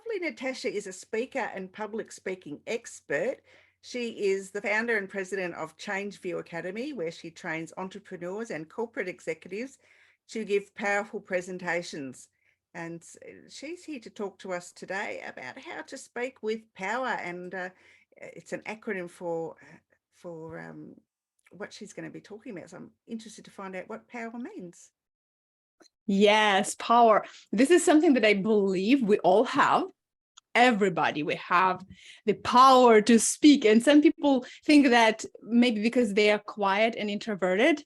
lovely Natasha is a speaker and public speaking expert. She is the founder and president of ChangeView Academy, where she trains entrepreneurs and corporate executives to give powerful presentations. And she's here to talk to us today about how to speak with power. And it's an acronym for what she's going to be talking about. So I'm interested to find out what power means. Yes, power. This is something that I believe we all have. Everybody, we have the power to speak. And some people think that maybe because they are quiet and introverted,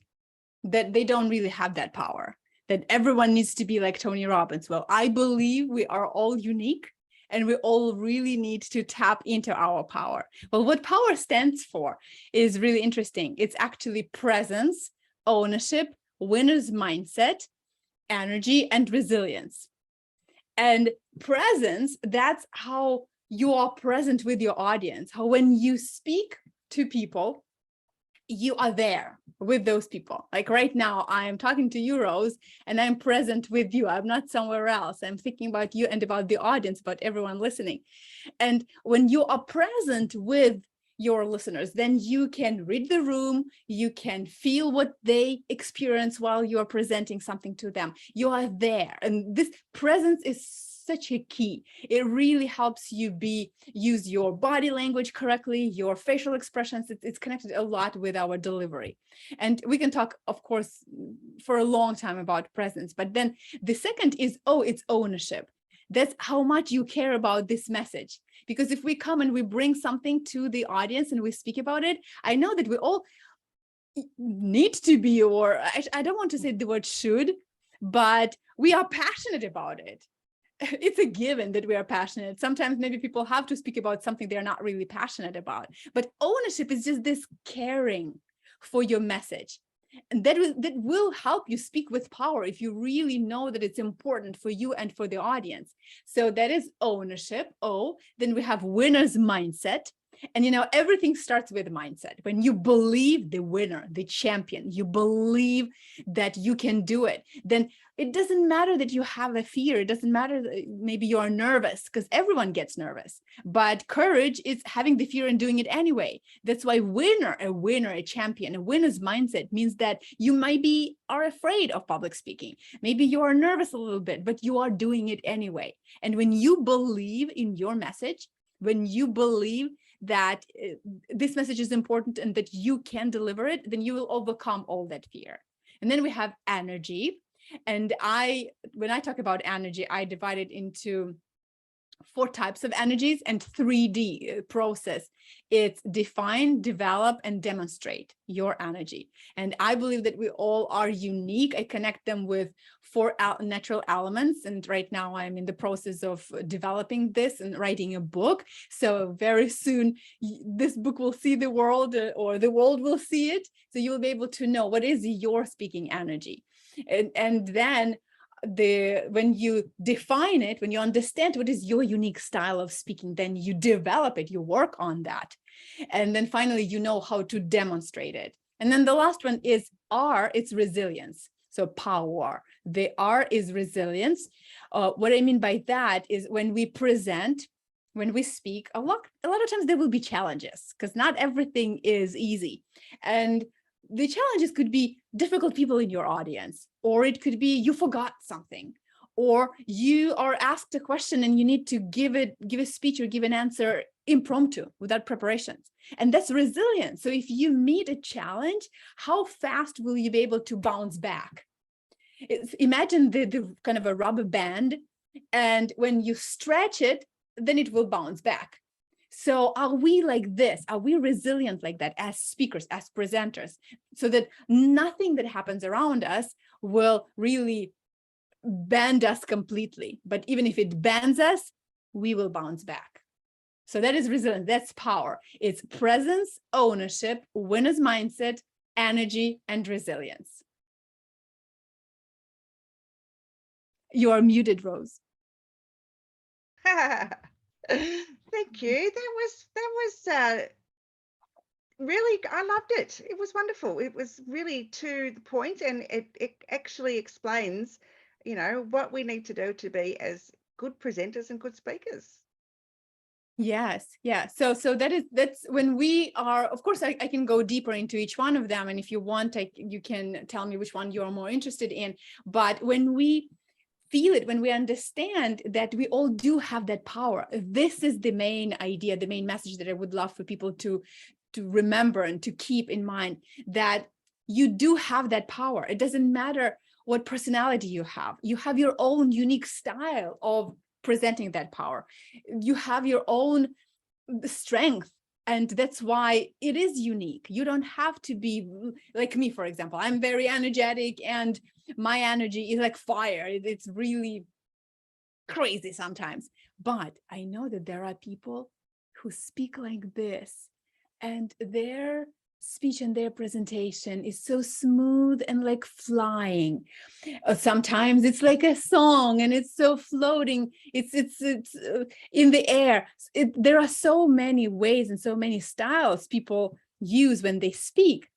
that they don't really have that power, that everyone needs to be like Tony Robbins. Well, I believe we are all unique and we all really need to tap into our power. Well, what power stands for is really interesting. It's actually presence, ownership, winner's mindset, energy, and resilience. And presence, that's how you are present with your audience, how when you speak to people, you are there with those people. Like right now, I am talking to you, Rose, and I'm present with you. I'm not somewhere else. I'm thinking about you and about the audience, about everyone listening. And when you are present with your listeners, then you can read the room, you can feel what they experience while you're presenting something to them. You are there. And this presence is such a key. It really helps you use your body language correctly, your facial expressions. It's connected a lot with our delivery. And we can talk, of course, for a long time about presence. But then the second is, it's ownership. That's how much you care about this message. Because if we come and we bring something to the audience and we speak about it, I know that we all need to be, or I don't want to say the word should, but we are passionate about it. It's a given that we are passionate. Sometimes maybe people have to speak about something they're not really passionate about. But ownership is just this caring for your message. And that will help you speak with power if you really know that it's important for you and for the audience. So that is ownership. Then we have winner's mindset. And everything starts with mindset. When you believe the winner, the champion, you believe that you can do it, then it doesn't matter that you have a fear. It doesn't matter that maybe you are nervous, because everyone gets nervous. But courage is having the fear and doing it anyway. That's why a champion, a winner's mindset means that you are afraid of public speaking. Maybe you are nervous a little bit, but you are doing it anyway. And when you believe in your message, when you believe that this message is important and that you can deliver it, then you will overcome all that fear. And then we have energy. And when I talk about energy, I divide it into 4 types of energies and 3D process. It's define, develop, and demonstrate your energy. And I believe that we all are unique. I connect them with 4 natural elements. And right now I'm in the process of developing this and writing a book. So very soon this book will see the world, or the world will see it. So you will be able to know what is your speaking energy. And then when you define it, when you understand what is your unique style of speaking, then you develop it, you work on that. And then finally, you know how to demonstrate it. And then the last one is R, it's resilience. So power. The R is resilience. What I mean by that is when we present, when we speak, a lot of times there will be challenges, because not everything is easy. And the challenges could be difficult people in your audience, or it could be you forgot something, or you are asked a question and you need to give a speech or give an answer impromptu without preparations. And that's resilience. So if you meet a challenge, how fast will you be able to bounce back? Imagine the kind of a rubber band, and when you stretch it, then it will bounce back. So are we like this? Are we resilient like that as speakers, as presenters, so that nothing that happens around us will really bend us completely? But even if it bends us, we will bounce back. So that is resilience. That's power. It's presence, ownership, winner's mindset, energy, and resilience. You are muted, Rose. Thank you. That was really, I loved it. It was wonderful. It was really to the point, and it actually explains, what we need to do to be as good presenters and good speakers. Yes, yeah. So that's when we are, of course, I can go deeper into each one of them. And if you want, you can tell me which one you're more interested in. But when we feel it, when we understand that we all do have that power, this is the main idea, the main message that I would love for people to remember and to keep in mind, that you do have that power. It doesn't matter what personality you have. You have your own unique style of presenting that power. You have your own strength, and that's why it is unique. You don't have to be like me, for example. I'm very energetic, and my energy is like fire. It's really crazy sometimes, but I know that there are people who speak like this, and their speech and their presentation is so smooth and like flying. Sometimes it's like a song and it's so floating, it's in the air. There are so many ways and so many styles people use when they speak,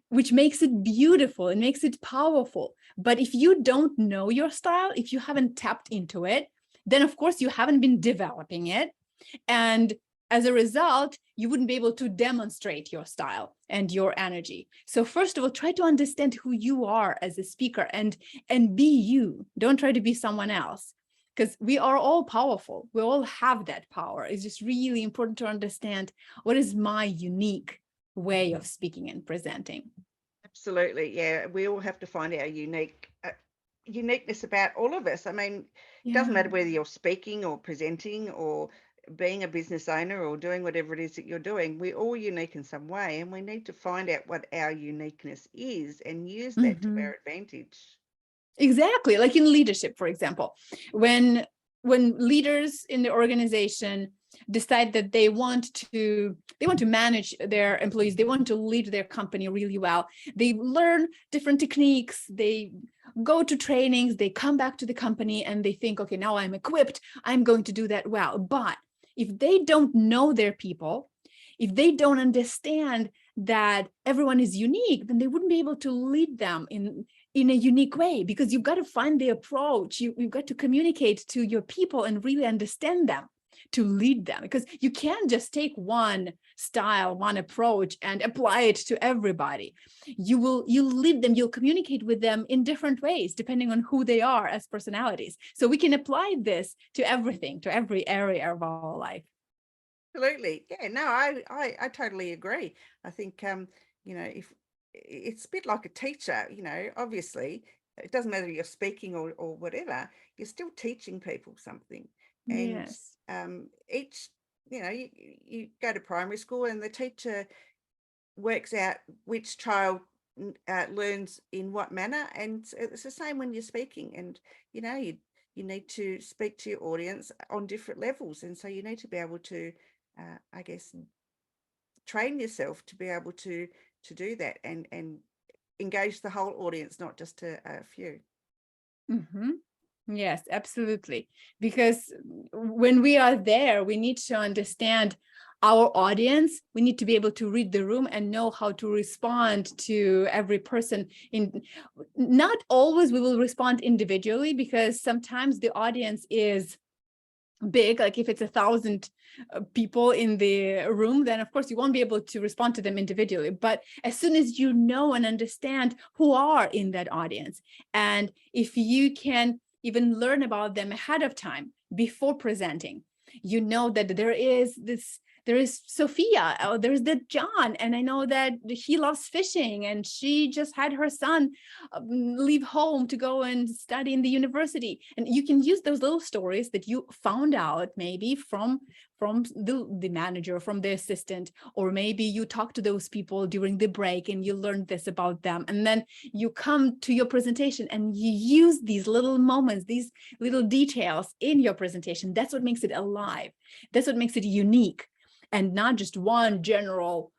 which makes it beautiful and makes it powerful. But if you don't know your style, if you haven't tapped into it, then of course you haven't been developing it. And as a result, you wouldn't be able to demonstrate your style and your energy. So first of all, try to understand who you are as a speaker, and be you. Don't try to be someone else, because we are all powerful. We all have that power. It's just really important to understand, what is my unique way of speaking and presenting. Absolutely. Yeah. We all have to find our uniqueness about all of us. I mean, it doesn't matter whether you're speaking or presenting or being a business owner or doing whatever it is that you're doing. We're all unique in some way, and we need to find out what our uniqueness is and use that to our advantage. Exactly. Like in leadership, for example, when leaders in the organization decide that they want to manage their employees, they want to lead their company really well, they learn different techniques, they go to trainings, they come back to the company and they think, okay, now I'm equipped, I'm going to do that well. But if they don't know their people, if they don't understand that everyone is unique, then they wouldn't be able to lead them in a unique way, because you've got to find the approach. You've got to communicate to your people and really understand them to lead them, because you can't just take one style, one approach and apply it to everybody. You'll lead them, you'll communicate with them in different ways depending on who they are as personalities. So we can apply this to everything, to every area of our life. Absolutely. Yeah, no, I totally agree. I think, if it's a bit like a teacher, obviously it doesn't matter if you're speaking or whatever, you're still teaching people something. And Yes. each, you go to primary school and the teacher works out which child learns in what manner. And it's the same when you're speaking. And, you need to speak to your audience on different levels. And so you need to be able to, I guess, train yourself to be able to do that and engage the whole audience, not just a few. Yes, absolutely. Because when we are there, we need to understand our audience. We need to be able to read the room and know how to respond to every person. Not always we will respond individually, because sometimes the audience is big. Like if it's 1,000 people in the room, then of course you won't be able to respond to them individually. But as soon as you know and understand who are in that audience, and if you can even learn about them ahead of time before presenting, you know that there is Sophia, there's that John, and I know that he loves fishing, and she just had her son leave home to go and study in the university. And you can use those little stories that you found out maybe from the manager, from the assistant, or maybe you talked to those people during the break and you learned this about them. And then you come to your presentation and you use these little moments, these little details in your presentation. That's what makes it alive. That's what makes it unique, and not just one general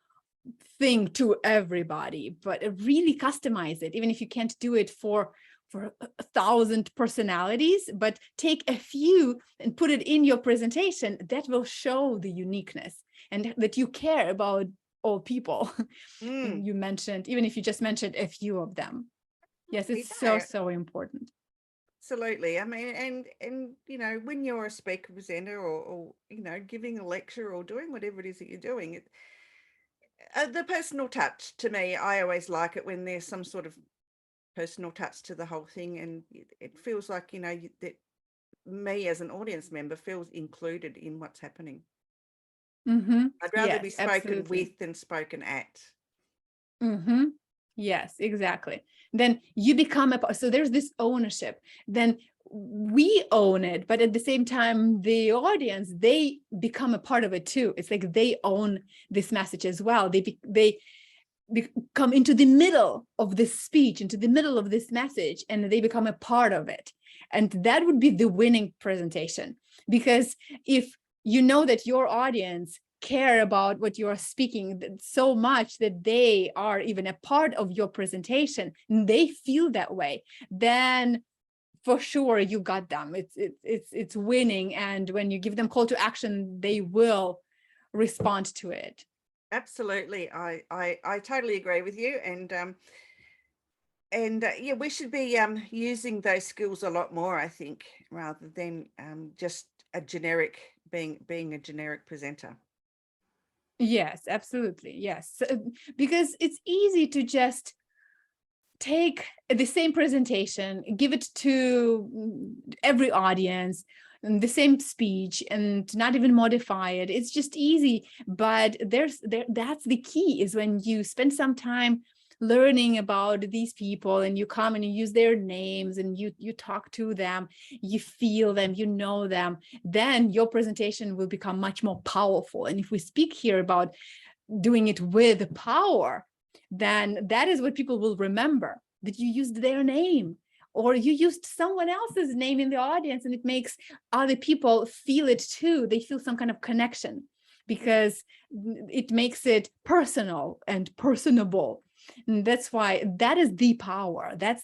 thing to everybody, but really customize it. Even if you can't do it for 1,000 personalities, but take a few and put it in your presentation, that will show the uniqueness and that you care about all people. You mentioned, even if you just mentioned a few of them. Yes, it's so important. Absolutely. I mean, and you know, when you're a speaker presenter or you know, giving a lecture or doing whatever it is that you're doing, the personal touch to me, I always like it when there's some sort of personal touch to the whole thing, and it feels like, you know, that me as an audience member feels included in what's happening. I'd rather be Yes, spoken absolutely. with than spoken at. Yes, exactly. Then you become so there's this ownership. Then we own it, but at the same time, the audience, they become a part of it too. It's like they own this message as well. They come into the middle of this speech, into the middle of this message, and they become a part of it. And that would be the winning presentation. Because if you know that your audience care about what you are speaking so much that they are even a part of your presentation, and they feel that way, then for sure you got them. It's winning. And when you give them call to action, they will respond to it. Absolutely. I totally agree with you. And yeah, we should be using those skills a lot more, I think, rather than just a generic being a generic presenter. Yes, absolutely. Yes. Because it's easy to just take the same presentation, give it to every audience, and the same speech, and not even modify it. It's just easy. But that's the key, is when you spend some time learning about these people, and you come and you use their names, and you talk to them, you feel them, you know them, then your presentation will become much more powerful. And if we speak here about doing it with power, then that is what people will remember, that you used their name, or you used someone else's name in the audience, and it makes other people feel it too. They feel some kind of connection, because it makes it personal and personable. And that's why that is the power. That's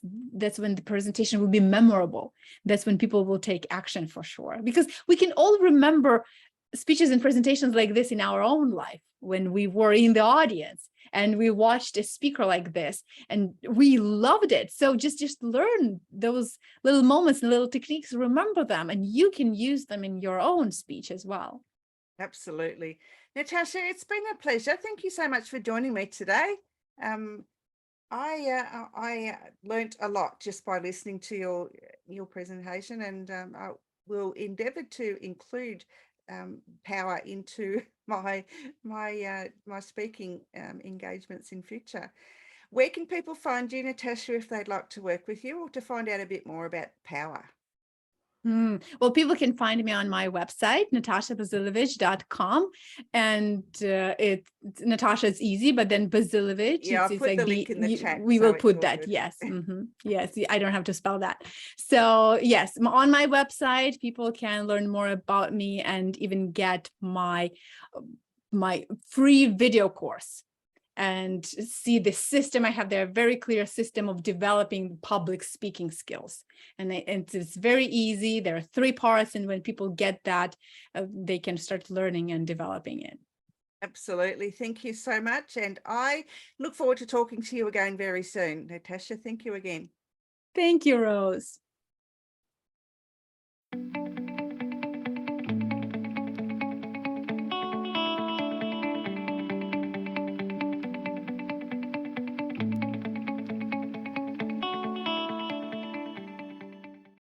when the presentation will be memorable. That's when people will take action, for sure. Because we can all remember speeches and presentations like this in our own life, when we were in the audience and we watched a speaker like this and we loved it. So just learn those little moments and little techniques, remember them, and you can use them in your own speech as well. Absolutely. Natasha, it's been a pleasure. Thank you so much for joining me today. I learnt a lot just by listening to your presentation, and I will endeavour to include power into my speaking engagements in future. Where can people find you, Natasha, if they'd like to work with you or to find out a bit more about power? Well, people can find me on my website, natashabazilevych.com. And Natasha is easy, but then Bazilevych, Yeah, I'll it's put like the link in the chat, we so will it's put all that. good. Yes. Yes. I don't have to spell that. So yes, on my website, people can learn more about me and even get my free video course and see the system I have there, a very clear system of developing public speaking skills. And it's very easy. There are 3 parts. And when people get that, they can start learning and developing it. Absolutely. Thank you so much. And I look forward to talking to you again very soon. Natasha, thank you again. Thank you, Rose.